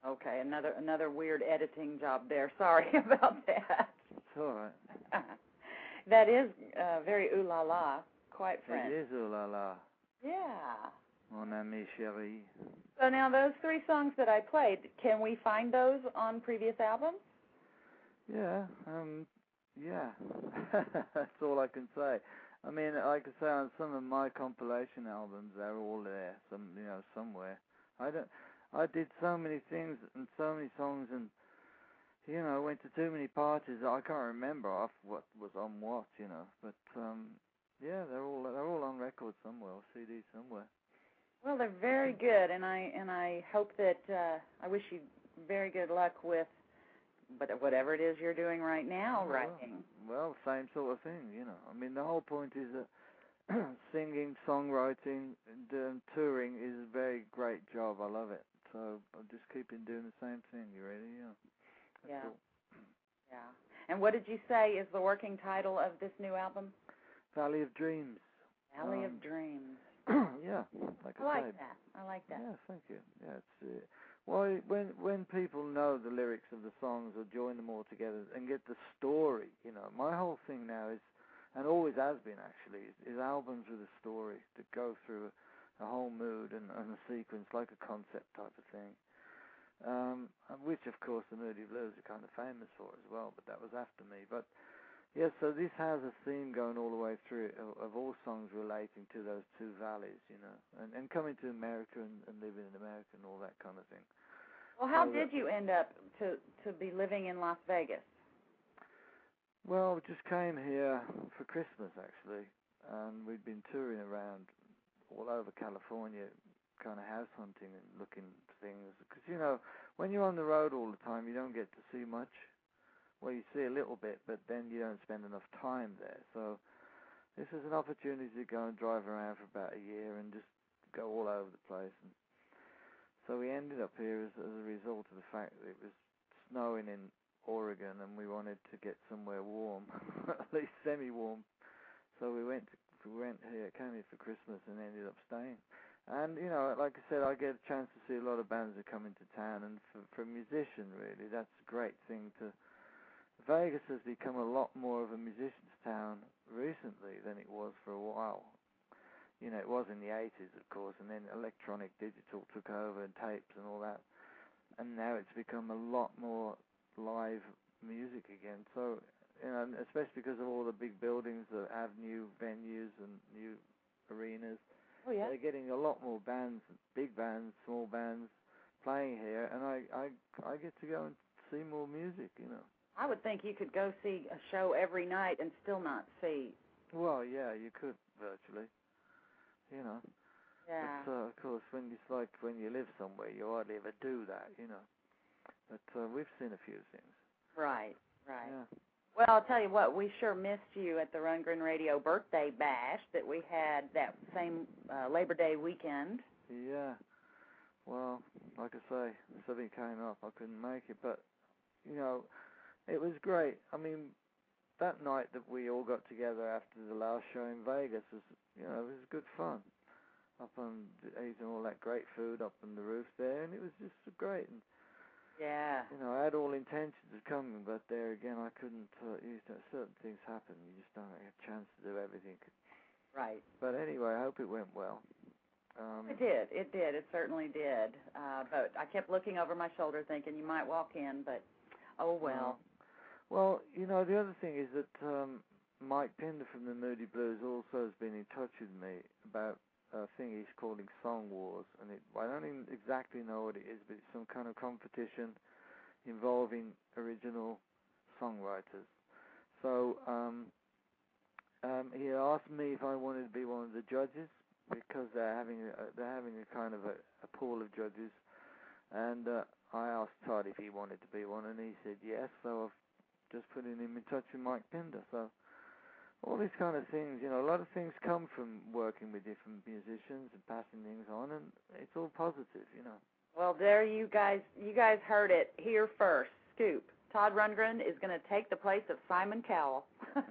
Okay, another weird editing job there. Sorry about that. It's all right. That is very ooh la la, quite French. It is ooh la la. Yeah. Mon ami chéri. So now those 3 songs that I played, can we find those on previous albums? Yeah, yeah. That's all I can say. I mean, like I say, on some of my compilation albums, they're all there, somewhere. I did so many things and so many songs, and went to too many parties. I can't remember off what was on what, But yeah, they're all on record somewhere, or CD somewhere. Well, they're very good, and I hope that I wish you very good luck with whatever it is you're doing right now, writing. Well, same sort of thing, I mean, the whole point is that singing, songwriting, and touring is a very great job. I love it. So I'll just keep on doing the same thing, Yeah. Cool. Yeah. And what did you say is the working title of this new album? Valley of Dreams. Valley of Dreams. Yeah, like I like that. I like that. Yeah, thank you. Yeah, it's well, when people know the lyrics of the songs or join them all together and get the story, my whole thing now is, and always has been actually, is albums with a story that go through a whole mood and a sequence, like a concept type of thing. Which, of course, the Moody Blues are kind of famous for as well, but that was after me. But, yeah, so this has a theme going all the way through it of all songs relating to those 2 valleys, and coming to America and living in America and all that kind of thing. Well, how did you end up to be living in Las Vegas? Well, we just came here for Christmas, actually, and we'd been touring around all over California, kind of house hunting and looking for things. Because, when you're on the road all the time, you don't get to see much. Well, you see a little bit, but then you don't spend enough time there. So this is an opportunity to go and drive around for about a year and just go all over the place. And so we ended up here as a result of the fact that it was snowing in Oregon and we wanted to get somewhere warm, at least semi-warm. So we went here, came here for Christmas and ended up staying. And, like I said, I get a chance to see a lot of bands that come into town, and for a musician, really, that's a great thing to... Vegas has become a lot more of a musician's town recently than it was for a while. It was in the 80s, of course, and then electronic digital took over and tapes and all that. And now it's become a lot more live music again. So, especially because of all the big buildings that have new venues and new arenas. Oh, yeah. They're getting a lot more bands, big bands, small bands, playing here, and I get to go and see more music, I would think you could go see a show every night and still not see. Well, yeah, you could virtually, Yeah. But of course, when you live somewhere, you hardly ever do that, But we've seen a few things. Right. Yeah. Well, I'll tell you what, we sure missed you at the Rundgren Radio birthday bash that we had that same Labor Day weekend. Yeah. Well, like I say, something came up. I couldn't make it, but, it was great. I mean, that night that we all got together after the last show in Vegas was, it was good fun. Up on eating all that great food up on the roof there, and it was just great. And, yeah. I had all intentions of coming, but there again, I couldn't. Certain things happen. You just don't get a chance to do everything. Right. But anyway, I hope it went well. It did. It certainly did. But I kept looking over my shoulder thinking you might walk in, but oh well. Well, the other thing is that Mike Pinder from the Moody Blues also has been in touch with me about a thing he's calling Song Wars, and I don't even exactly know what it is, but it's some kind of competition involving original songwriters. So he asked me if I wanted to be one of the judges, because they're having a kind of a pool of judges, and I asked Todd if he wanted to be one, and he said yes. So I've just putting him in touch with Mike Pinder. So all these kind of things, a lot of things come from working with different musicians and passing things on, and it's all positive, Well, there you guys heard it here first. Scoop. Todd Rundgren is going to take the place of Simon Cowell.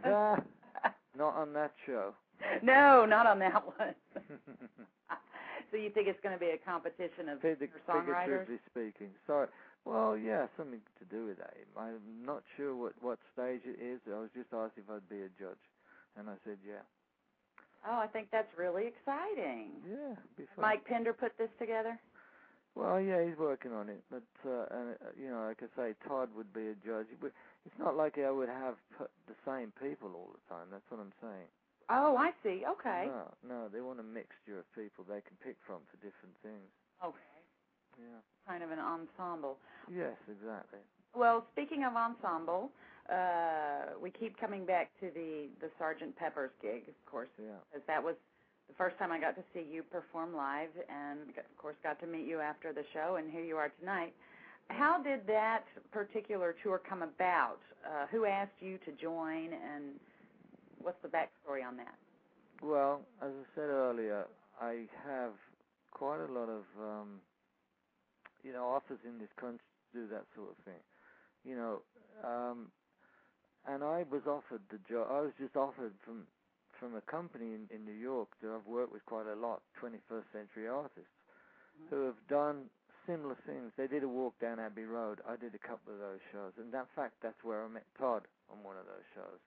Not on that show. No, not on that one. So you think it's going to be a competition of songwriters? Figuratively speaking. So, well, yeah, something to do with that. I'm not sure what stage it is. I was just asked if I'd be a judge, and I said yeah. Oh, I think that's really exciting. Yeah, be fun. Mike Pender put this together? Well, yeah, he's working on it, but you know, like I say, Todd would be a judge. It's not like I would have the same people all the time. That's what I'm saying. Oh, I see. Okay. No, they want a mixture of people they can pick from for different things. Okay. Yeah. Kind of an ensemble. Yes, exactly. Well, speaking of ensemble, we keep coming back to the Sgt. Pepper's gig, of course, because that was the first time I got to see you perform live, and of course got to meet you after the show, and here you are tonight. How did that particular tour come about? Who asked you to join, and what's the backstory on that? Well, as I said earlier, I have quite a lot of offers in this country to do that sort of thing. And I was offered the job. I was just offered from a company in New York that I've worked with quite a lot, 21st century artists, who have done similar things. They did a walk down Abbey Road. I did a couple of those shows, and in fact, that's where I met Todd on one of those shows.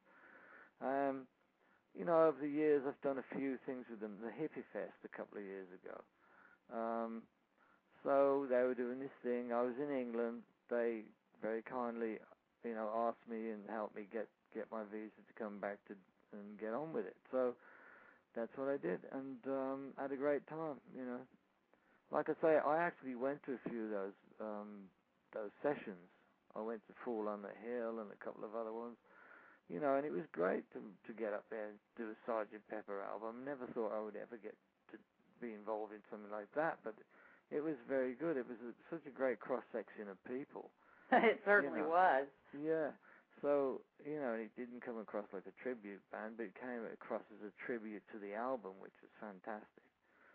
Over the years, I've done a few things with them. The Hippie Fest a couple of years ago. So they were doing this thing. I was in England. They very kindly, asked me and helped me get my visa to come back and get on with it. So that's what I did, and had a great time. Like I say, I actually went to a few of those sessions. I went to Fall on the Hill and a couple of other ones. And it was great to get up there and do a Sgt. Pepper album. Never thought I would ever get to be involved in something like that, but it was very good. It was such a great cross-section of people. It certainly was. Yeah. So, it didn't come across like a tribute band, but it came across as a tribute to the album, which was fantastic.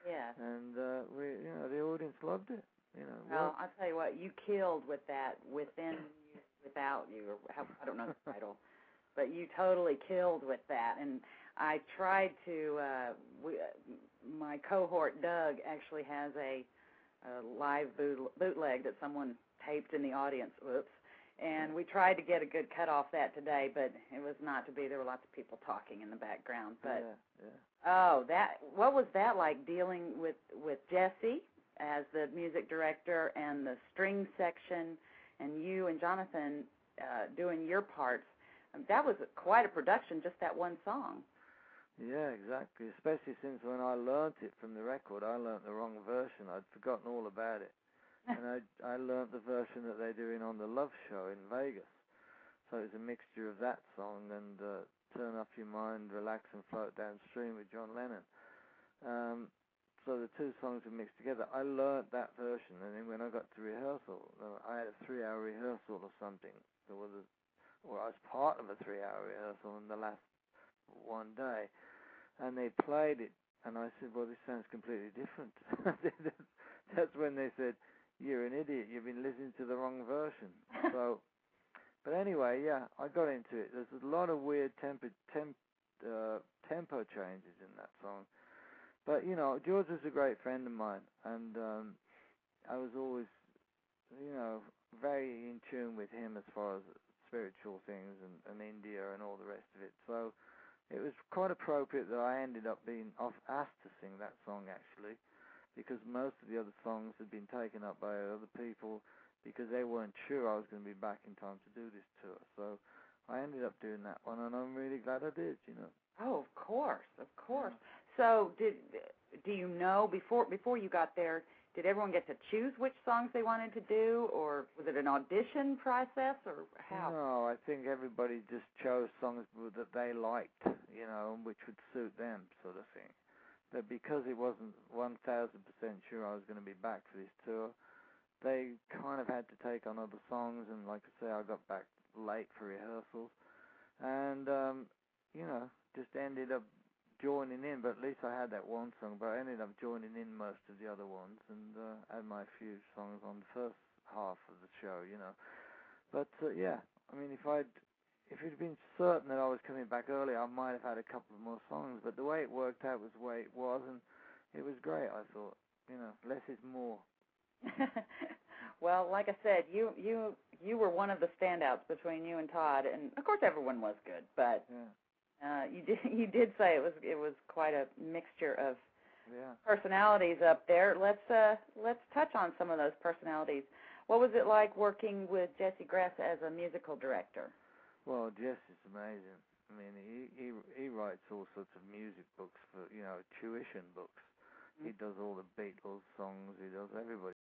Yeah. And, the audience loved it. Well, I'll tell you what, you killed with that, Within You, Without You, or I don't know the title. But you totally killed with that, and I tried to. My cohort Doug actually has a live bootleg that someone taped in the audience. Whoops! And we tried to get a good cut off that today, but it was not to be. There were lots of people talking in the background. But what was that like, dealing with Jesse as the music director and the string section, and you and Jonathan doing your parts? That was quite a production, just that one song. Yeah, exactly. Especially since when I learnt it from the record, I learnt the wrong version. I'd forgotten all about it. And I learnt the version that they're doing on the Love Show in Vegas. So it was a mixture of that song and Turn Off Your Mind, Relax and Float Downstream with John Lennon. So the two songs were mixed together. I learnt that version, and then when I got to rehearsal, I had a 3-hour rehearsal or something. I was part of a 3-hour rehearsal in the last one day, and they played it, and I said, well, this sounds completely different. That's when they said, you're an idiot, you've been listening to the wrong version. But anyway, yeah, I got into it. There's a lot of weird tempo changes in that song. But, George was a great friend of mine, and I was always, very in tune with him as far as spiritual things and India and all the rest of it. So it was quite appropriate that I ended up being asked to sing that song, actually, because most of the other songs had been taken up by other people because they weren't sure I was going to be back in time to do this tour. So I ended up doing that one, and I'm really glad I did, Oh, of course, of course. So do you know, before you got there, did everyone get to choose which songs they wanted to do, or was it an audition process, or how? No, I think everybody just chose songs that they liked, which would suit them, sort of thing. But because it wasn't 1,000% sure I was going to be back for this tour, they kind of had to take on other songs, and like I say, I got back late for rehearsals, and, just ended up joining in, but at least I had that one song, but I ended up joining in most of the other ones, and had my few songs on the first half of the show, But, yeah, I mean, if it had been certain that I was coming back early, I might have had a couple of more songs, but the way it worked out was the way it was, and it was great, I thought. less is more. Well, like I said, you were one of the standouts between you and Todd, and of course everyone was good, but you did say it was quite a mixture of personalities up there. Let's touch on some of those personalities. What was it like working with Jesse Grass as a musical director? Well, Jess is amazing. I mean, he writes all sorts of music books for tuition books. He does all the Beatles songs. He does everybody.